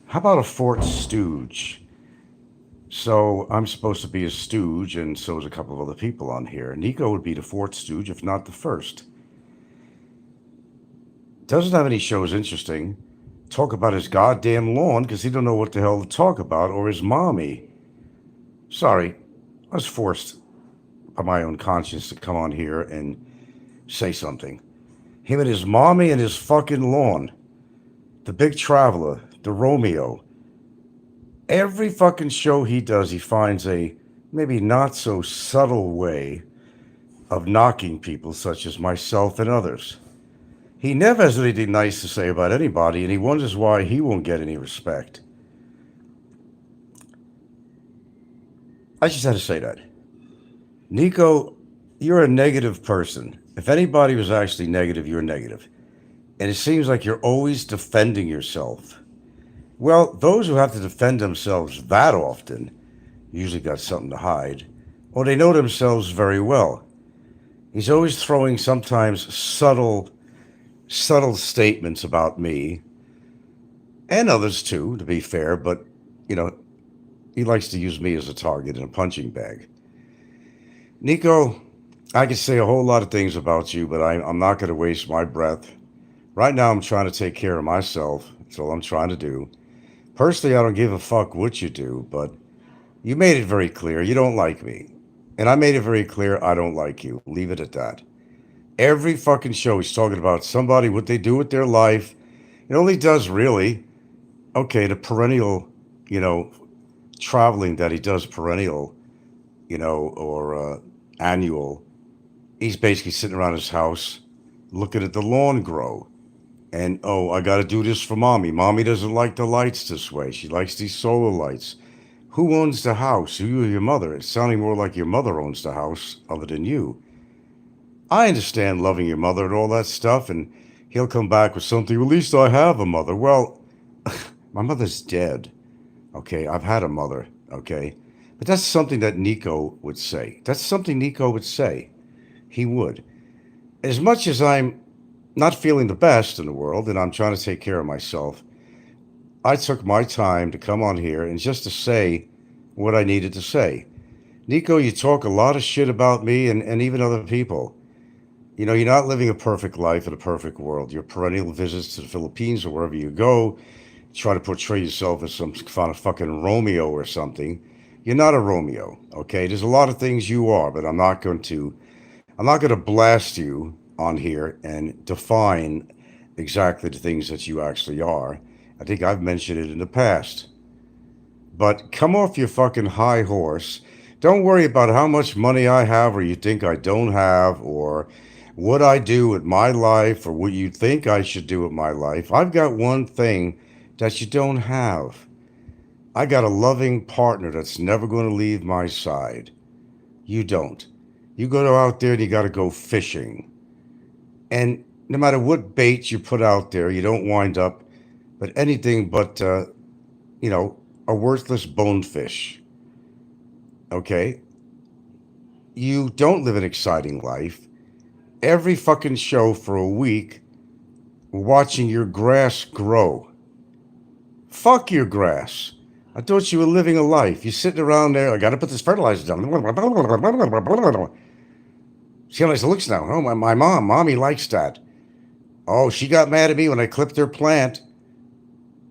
How about a Fort Stooge? So I'm supposed to be a stooge, and so is a couple of other people on here. Nikko would be the fourth stooge, if not the first. Doesn't have any shows interesting. Talk about his goddamn lawn because he don't know what the hell to talk about, or his mommy. Sorry, I was forced by my own conscience to come on here and say something. Him and his mommy and his fucking lawn. The big traveler, the Romeo. Every fucking show he does, he finds a maybe not so subtle way of knocking people such as myself and others. He never has anything nice to say about anybody, and he wonders why he won't get any respect. I just had to say that. Nikko, you're a negative person. If anybody was actually negative, you're negative. And it seems like you're always defending yourself. Well, those who have to defend themselves that often usually got something to hide, or they know themselves very well. He's always throwing sometimes subtle statements about me and others too, to be fair, but you know, he likes to use me as a target and a punching bag. Nikko, I could say a whole lot of things about you, but I'm not going to waste my breath. Right now, I'm trying to take care of myself. That's all I'm trying to do. Personally, I don't give a fuck what you do, but you made it very clear you don't like me. And I made it very clear I don't like you. Leave it at that. Every fucking show he's talking about somebody, what they do with their life. It only does really, okay, the perennial, you know, traveling that he does perennial, or annual. He's basically sitting around his house looking at the lawn grow. And oh, I got to do this for mommy. Mommy doesn't like the lights this way. She likes these solar lights. Who owns the house? You or your mother? It's sounding more like your mother owns the house other than you. I understand loving your mother and all that stuff, and he'll come back with something. At least I have a mother. Well, my mother's dead. Okay, I've had a mother. Okay, but that's something that Nikko would say. That's something Nikko would say. He would. As much as I'm not feeling the best in the world and I'm trying to take care of myself, I took my time to come on here and just to say what I needed to say. Nikko, you talk a lot of shit about me and even other people. You know, you're not living a perfect life in a perfect world. Your perennial visits to the Philippines or wherever you go, try to portray yourself as some kind of fucking Romeo or something. You're not a Romeo, okay? There's a lot of things you are, but I'm not going to blast you on here and define exactly the things that you actually are. I think I've mentioned it in the past. But come off your fucking high horse. Don't worry about how much money I have or you think I don't have or what I do with my life or what you think I should do with my life. I've got one thing that you don't have. I got a loving partner that's never going to leave my side. You don't. You go out there and you got to go fishing. And no matter what bait you put out there, you don't wind up but anything but, you know, a worthless bonefish. Okay? You don't live an exciting life. Every fucking show for a week, watching your grass grow. Fuck your grass. I thought you were living a life. You're sitting around there. I got to put this fertilizer down. See how nice it looks now. Oh, mommy likes that. Oh, she got mad at me when I clipped her plant.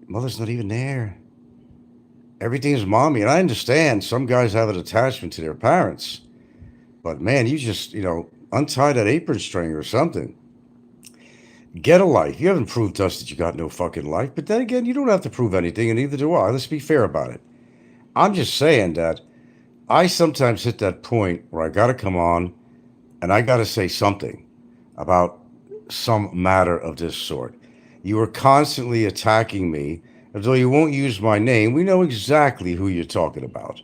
Mother's not even there. Everything's mommy. And I understand some guys have an attachment to their parents. But man, you just, untie that apron string or something. Get a life. You haven't proved to us that you got no fucking life. But then again, you don't have to prove anything, and neither do I. Let's be fair about it. I'm just saying that I sometimes hit that point where I got to come on and I got to say something about some matter of this sort. You are constantly attacking me, although you won't use my name. We know exactly who you're talking about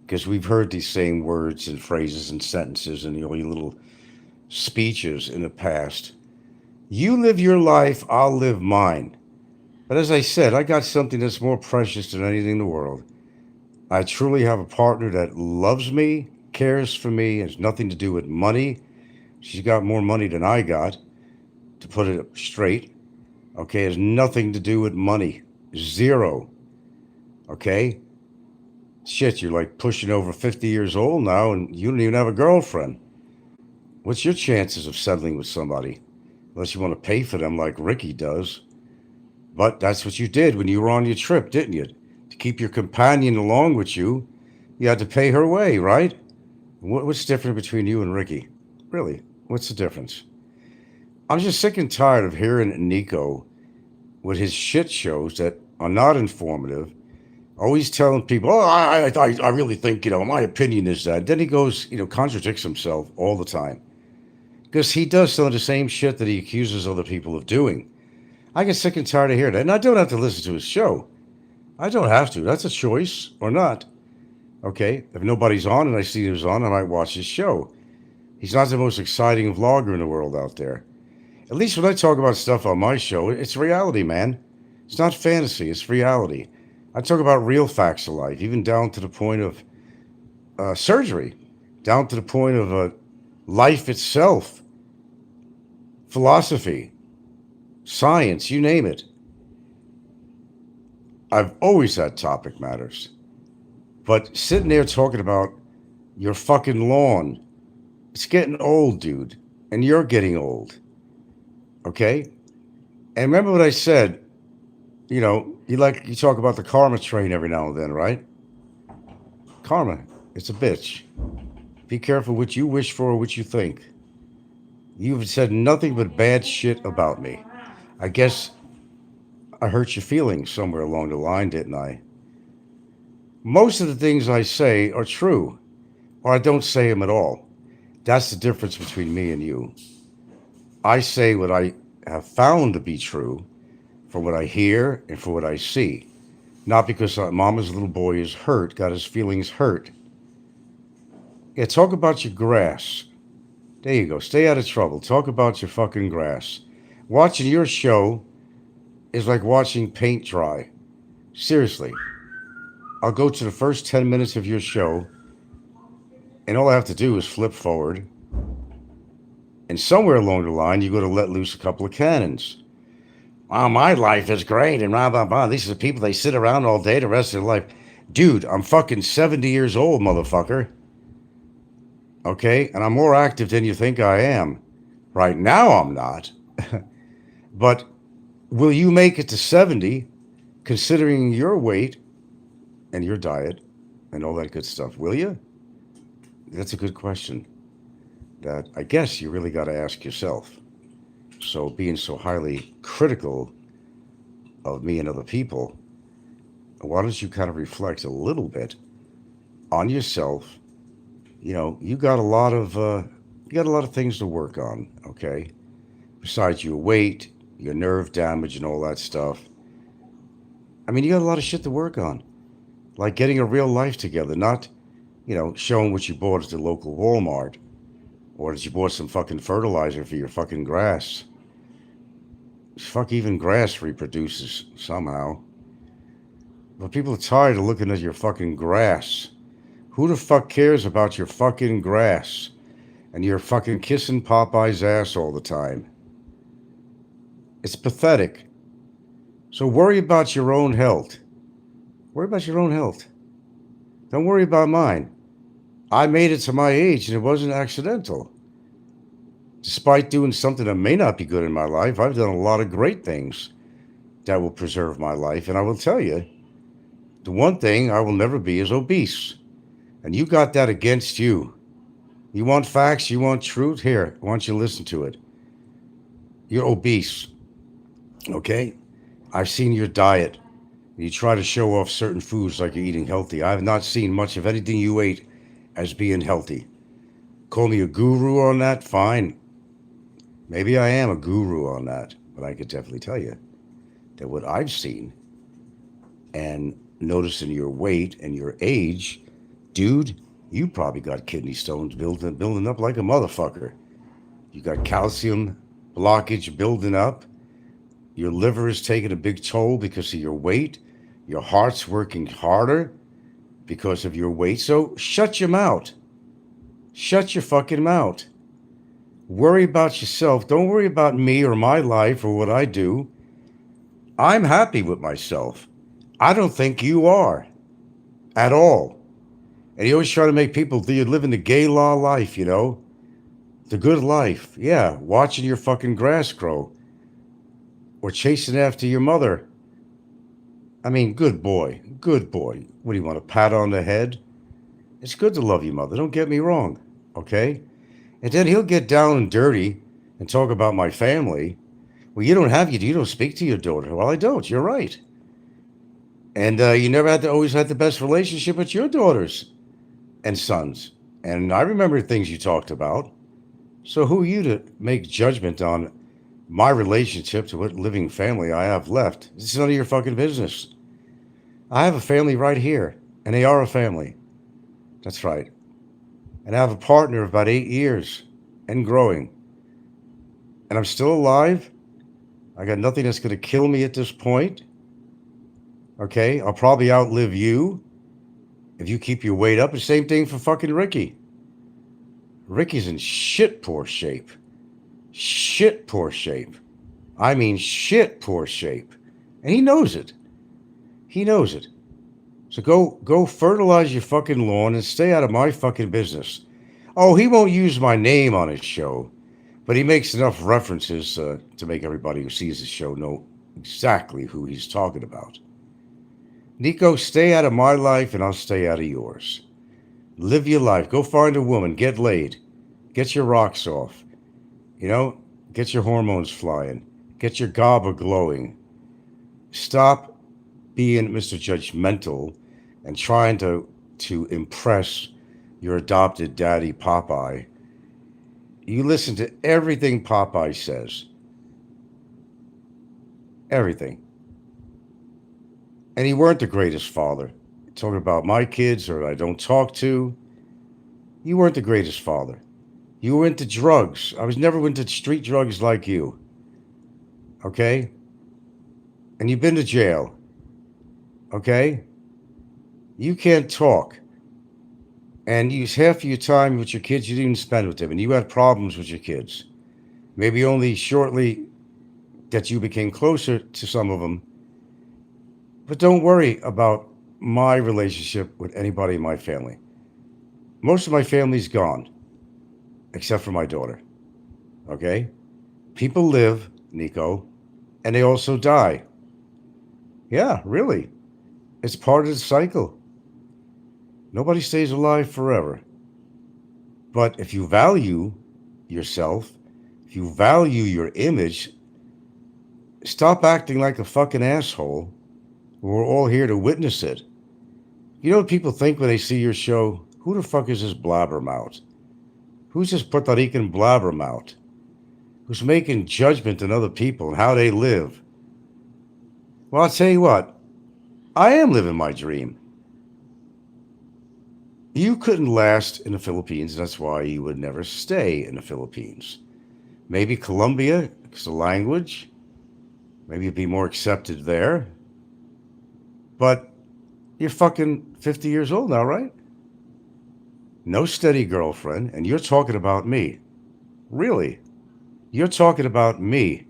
because we've heard these same words and phrases and sentences and your little speeches in the past. You live your life, I'll live mine. But as I said, I got something that's more precious than anything in the world. I truly have a partner that loves me, cares for me, has nothing to do with money. She's got more money than I got, to put it straight. Okay, it has nothing to do with money. Zero. Okay? Shit, you're like pushing over 50 years old now and you don't even have a girlfriend. What's your chances of settling with somebody? Unless you want to pay for them like Ricky does. But that's what you did when you were on your trip, didn't you? To keep your companion along with you, you had to pay her way, right? What's different between you and Ricky? Really, what's the difference? I'm just sick and tired of hearing Nikko with his shit shows that are not informative, always telling people, "Oh, I really think my opinion is that." Then he goes, contradicts himself all the time because he does some of the same shit that he accuses other people of doing. I get sick and tired of hearing that, and I don't have to listen to his show. I don't have to. That's a choice or not. Okay, if nobody's on and I see who's on, I might watch his show. He's not the most exciting vlogger in the world out there. At least when I talk about stuff on my show, it's reality, man. It's not fantasy, it's reality. I talk about real facts of life, even down to the point of surgery, down to the point of life itself, philosophy, science, you name it. I've always had topic matters. But sitting there talking about your fucking lawn, it's getting old, dude. And you're getting old. Okay? And remember what I said, you talk about the karma train every now and then, right? Karma, it's a bitch. Be careful what you wish for or what you think. You've said nothing but bad shit about me. I guess I hurt your feelings somewhere along the line, didn't I? Most of the things I say are true, or I don't say them at all. That's the difference between me and you. I say what I have found to be true from what I hear and from what I see. Not because mama's little boy is hurt, got his feelings hurt. Yeah, talk about your grass. There you go. Stay out of trouble. Talk about your fucking grass. Watching your show is like watching paint dry. Seriously. I'll go to the first 10 minutes of your show, and all I have to do is flip forward. And somewhere along the line, you go to let loose a couple of cannons. Wow, my life is great, and blah, blah, blah. These are the people, they sit around all day the rest of their life. Dude, I'm fucking 70 years old, motherfucker. Okay? And I'm more active than you think I am. Right now, I'm not. But will you make it to 70, considering your weight and your diet and all that good stuff? Will you? That's a good question that I guess you really got to ask yourself. So being so highly critical of me and other people, why don't you kind of reflect a little bit on yourself? You got a lot of things to work on, okay? Besides your weight, your nerve damage and all that stuff. I mean, you got a lot of shit to work on. Like getting a real life together, not, showing what you bought at the local Walmart or that you bought some fucking fertilizer for your fucking grass. Fuck, even grass reproduces somehow. But people are tired of looking at your fucking grass. Who the fuck cares about your fucking grass? And you're fucking kissing Popeye's ass all the time. It's pathetic. So worry about your own health. Worry about your own health. Don't worry about mine. I made it to my age and it wasn't accidental. Despite doing something that may not be good in my life, I've done a lot of great things that will preserve my life. And I will tell you, the one thing I will never be is obese. And you got that against you. You want facts, you want truth? Here, I want you to listen to it. You're obese, okay? I've seen your diet. You try to show off certain foods like you're eating healthy. I have not seen much of anything you ate as being healthy. Call me a guru on that? Fine. Maybe I am a guru on that, but I could definitely tell you that what I've seen and noticing your weight and your age, dude, you probably got kidney stones building up like a motherfucker. You got calcium blockage building up. Your liver is taking a big toll because of your weight. Your heart's working harder because of your weight. So shut your mouth. Shut your fucking mouth. Worry about yourself. Don't worry about me or my life or what I do. I'm happy with myself. I don't think you are at all. And you always try to make people think you're living the gay law life, the good life. Yeah, watching your fucking grass grow or chasing after your mother. I mean, good boy, good boy. What do you want, a pat on the head? It's good to love your mother, don't get me wrong, okay? And then he'll get down and dirty and talk about my family. Well, you don't speak to your daughter. Well, I don't, you're right. And you never had to always had the best relationship with your daughters and sons. And I remember things you talked about. So who are you to make judgment on my relationship to what living family I have left? It's none of your fucking business. I have a family right here, and they are a family. That's right. And I have a partner of about 8 years and growing. And I'm still alive. I got nothing that's going to kill me at this point. Okay? I'll probably outlive you if you keep your weight up. The same thing for fucking Ricky. Ricky's in shit poor shape. Shit poor shape. I mean, shit poor shape. And he knows it. He knows it. So go fertilize your fucking lawn and stay out of my fucking business. Oh, he won't use my name on his show, but he makes enough references to make everybody who sees the show know exactly who he's talking about. Nikko, stay out of my life and I'll stay out of yours. Live your life. Go find a woman. Get laid. Get your rocks off. Get your hormones flying. Get your gaba glowing. Stop being Mr. Judgmental and trying to impress your adopted daddy Popeye. You listen to everything Popeye says. Everything. And he weren't the greatest father. Talking about my kids or I don't talk to. You weren't the greatest father. You were into drugs. I was never into street drugs like you. Okay? And you've been to jail. Okay? You can't talk. And you use half of your time with your kids you didn't even spend with them. And you had problems with your kids. Maybe only shortly that you became closer to some of them. But don't worry about my relationship with anybody in my family. Most of my family's gone, except for my daughter. Okay? People live, Nikko, and they also die. Yeah, really. It's part of the cycle. Nobody stays alive forever. But if you value yourself, if you value your image, stop acting like a fucking asshole. We're all here to witness it. You know what people think when they see your show? Who the fuck is this blabbermouth? Who's this Puerto Rican blabbermouth? Who's making judgment on other people and how they live? Well, I'll tell you what. I am living my dream. You couldn't last in the Philippines. That's why you would never stay in the Philippines. Maybe Colombia, because the language. Maybe you'd be more accepted there. But you're fucking 50 years old now, right? No steady girlfriend, and you're talking about me. Really? You're talking about me.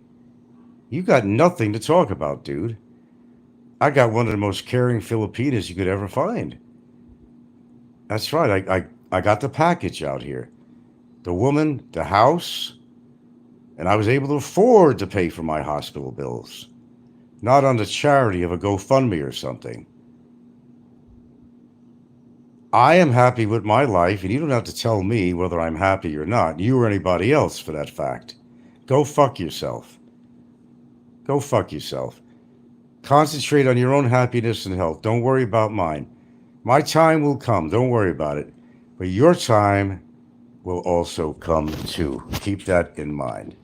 You got nothing to talk about, dude. I got one of the most caring Filipinas you could ever find. That's right. I got the package out here. The woman, the house, and I was able to afford to pay for my hospital bills. Not on the charity of a GoFundMe or something. I am happy with my life, and you don't have to tell me whether I'm happy or not. You or anybody else, for that fact. Go fuck yourself. Go fuck yourself. Concentrate on your own happiness and health. Don't worry about mine. My time will come. Don't worry about it. But your time will also come too. Keep that in mind.